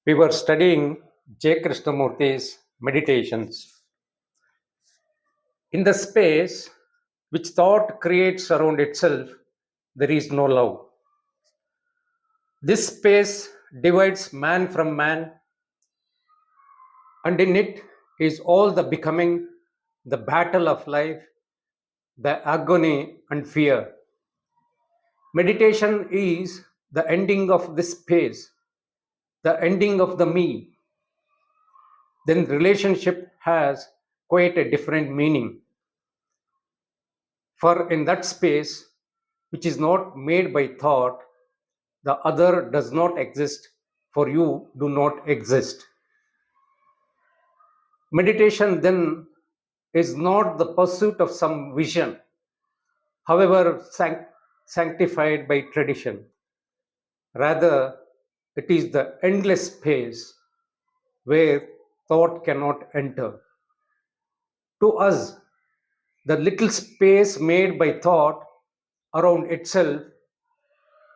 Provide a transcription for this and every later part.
We were studying J. Krishnamurti's meditations. In the space which thought creates around itself, there is no love. This space divides man from man, and in it is all the becoming, the battle of life, the agony and fear. Meditation is the ending of this space, the ending of the me. Then relationship has quite a different meaning. For in that space, which is not made by thought, the other does not exist, for you do not exist. Meditation then is not the pursuit of some vision, however sanctified by tradition. Rather, it is the endless space where thought cannot enter. To us, the little space made by thought around itself,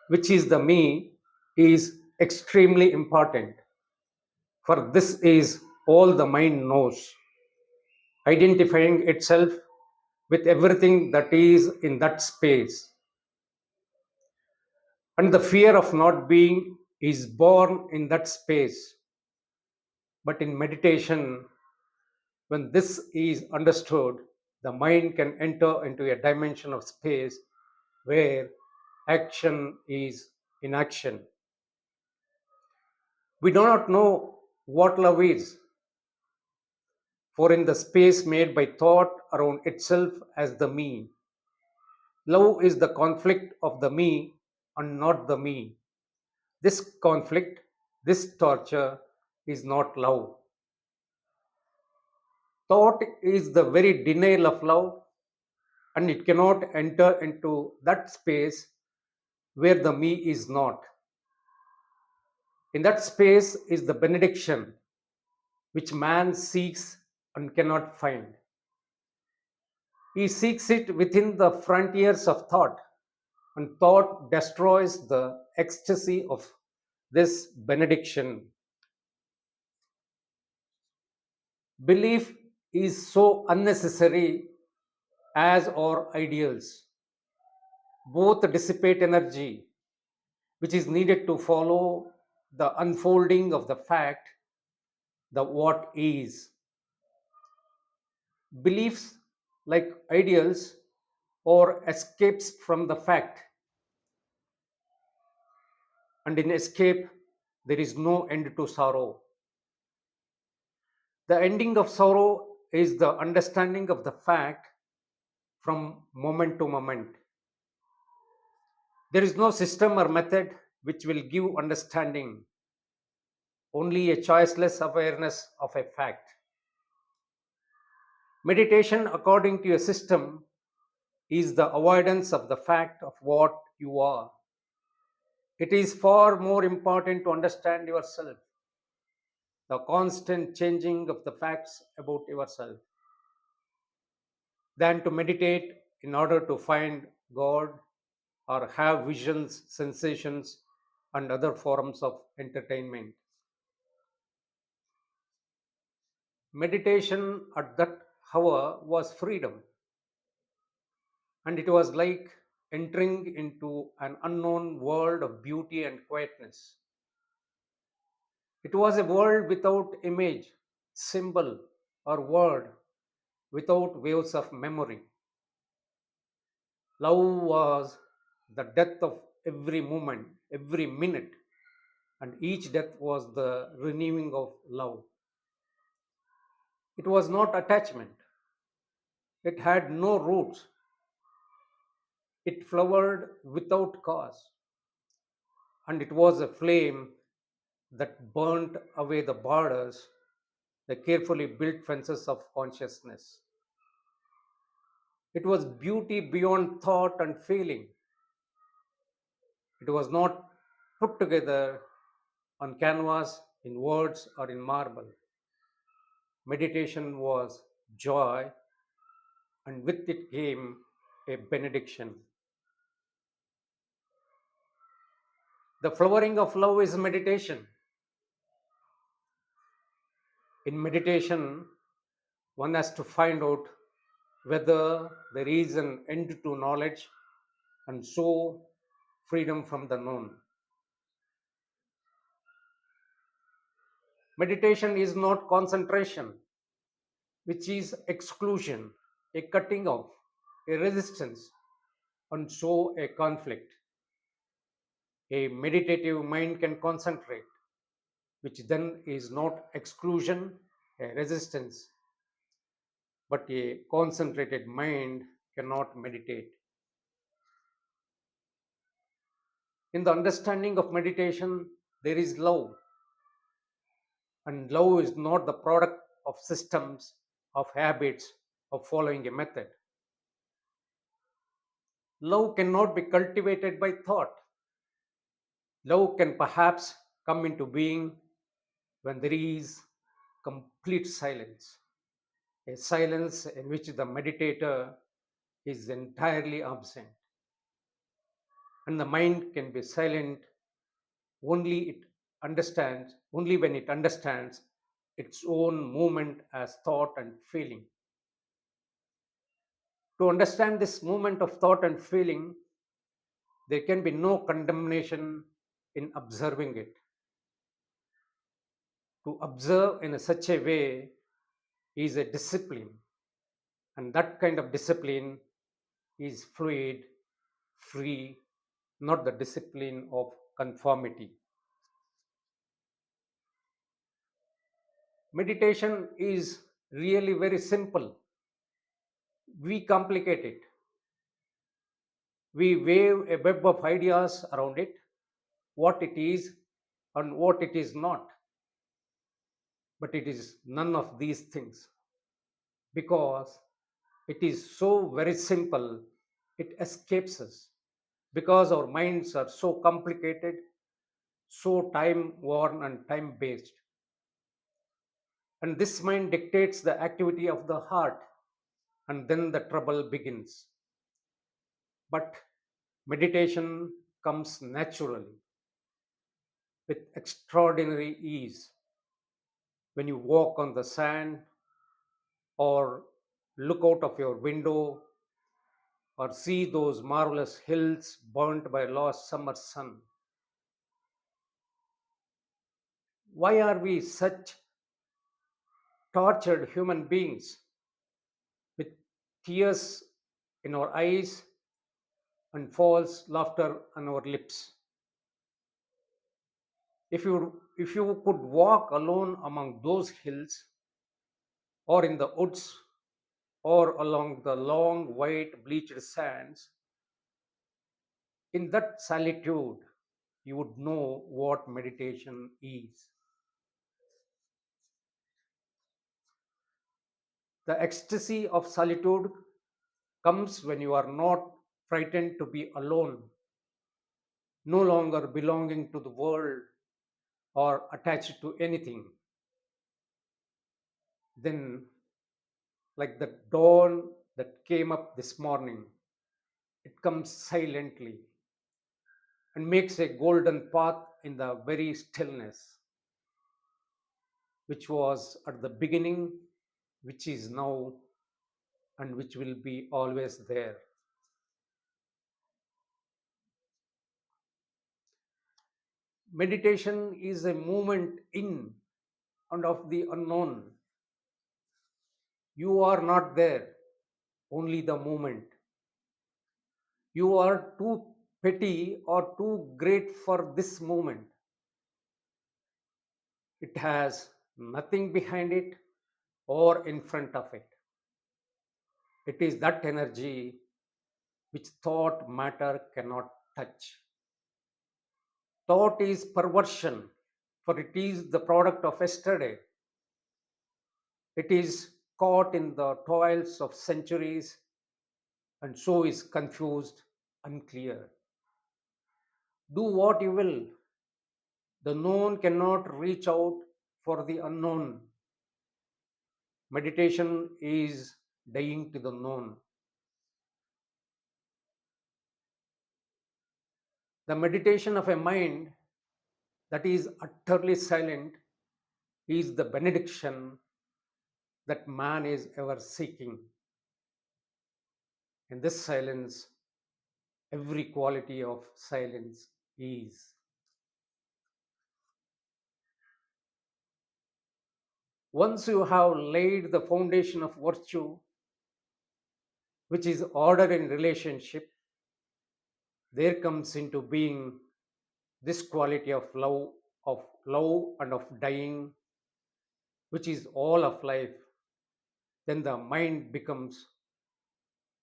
which is the me, is extremely important. For this is all the mind knows, identifying itself with everything that is in that space. And the fear of not being is born in that space. But in meditation, when this is understood, the mind can enter into a dimension of space where action is inaction. We do not know what love is, for in the space made by thought around itself as the me, love is the conflict of the me and not the me. This conflict, this torture is not love. Thought is the very denial of love, and it cannot enter into that space where the me is not. In that space is the benediction which man seeks and cannot find. He seeks it within the frontiers of thought, and thought destroys the ecstasy of this benediction. Belief is so unnecessary as are ideals. Both dissipate energy, which is needed to follow the unfolding of the fact, the what is. Beliefs, like ideals, or escapes from the fact, and in escape, there is no end to sorrow. The ending of sorrow is the understanding of the fact from moment to moment. There is no system or method which will give understanding, only a choiceless awareness of a fact. Meditation, according to a system, is the avoidance of the fact of what you are. It is far more important to understand yourself, the constant changing of the facts about yourself, than to meditate in order to find God or have visions, sensations, and other forms of entertainment. Meditation at that hour was freedom, and it was like entering into an unknown world of beauty and quietness. It was a world without image, symbol, or word, without waves of memory. Love was the death of every moment, every minute, and each death was the renewing of love. It was not attachment, it had no roots, it flowered without cause, and it was a flame that burnt away the borders, the carefully built fences of consciousness. It was beauty beyond thought and feeling. It was not put together on canvas, in words, or in marble. Meditation was joy, and with it came a benediction. The flowering of love is meditation, In meditation, one has to find out whether there is an end to knowledge and so freedom from the known. Meditation is not concentration, which is exclusion, a cutting off, a resistance, and so a conflict. A meditative mind can concentrate, which then is not exclusion, a resistance, but a concentrated mind cannot meditate. In the understanding of meditation, there is love, and love is not the product of systems, of habits, of following a method. Love cannot be cultivated by thought. Love can perhaps come into being when there is complete silence, a silence in which the meditator is entirely absent, and the mind can be silent only when it understands its own movement as thought and feeling. To understand this movement of thought and feeling, there can be no condemnation in observing it. To observe in such a way is a discipline, and that kind of discipline is fluid, free, not the discipline of conformity. Meditation is really very simple. We complicate it. We wave a web of ideas around it, what it is and what it is not. But it is none of these things because it is so very simple, it escapes us. Because our minds are so complicated, so time worn and time based. And this mind dictates the activity of the heart, and then the trouble begins. But meditation comes naturally with extraordinary ease. When you walk on the sand or look out of your window or see those marvelous hills burnt by last summer sun. Why are we such tortured human beings with tears in our eyes and false laughter on our lips? If you could walk alone among those hills or in the woods or along the long white bleached sands, in that solitude you would know what meditation is. The ecstasy of solitude comes when you are not frightened to be alone, no longer belonging to the world or attached to anything. Then, like the dawn that came up this morning, it comes silently and makes a golden path in the very stillness, which was at the beginning, which is now, and which will be always there. Meditation is a movement in and of the unknown. You are not there, only the moment. You are too petty or too great for this moment. It has nothing behind it or in front of it. It is that energy which thought matter cannot touch. Thought is perversion, for it is the product of yesterday. It is caught in the toils of centuries and so is confused, unclear. Do what you will, the known cannot reach out for the unknown. Meditation is dying to the known. The meditation of a mind that is utterly silent is the benediction that man is ever seeking. In this silence, every quality of silence is. Once you have laid the foundation of virtue, which is order in relationship, there comes into being this quality of love and of dying, which is all of life. Then the mind becomes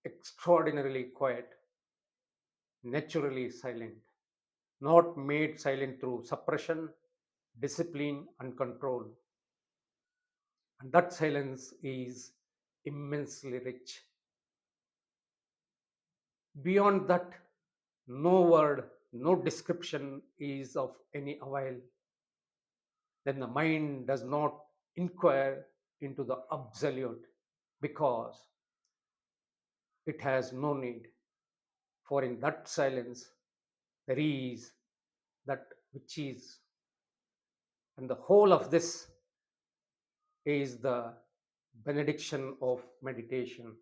extraordinarily quiet, naturally silent, not made silent through suppression, discipline, and control. And that silence is immensely rich. Beyond that, no word, no description is of any avail. Then the mind does not inquire into the absolute because it has no need. For in that silence, there is that which is. And the whole of this is the benediction of meditation.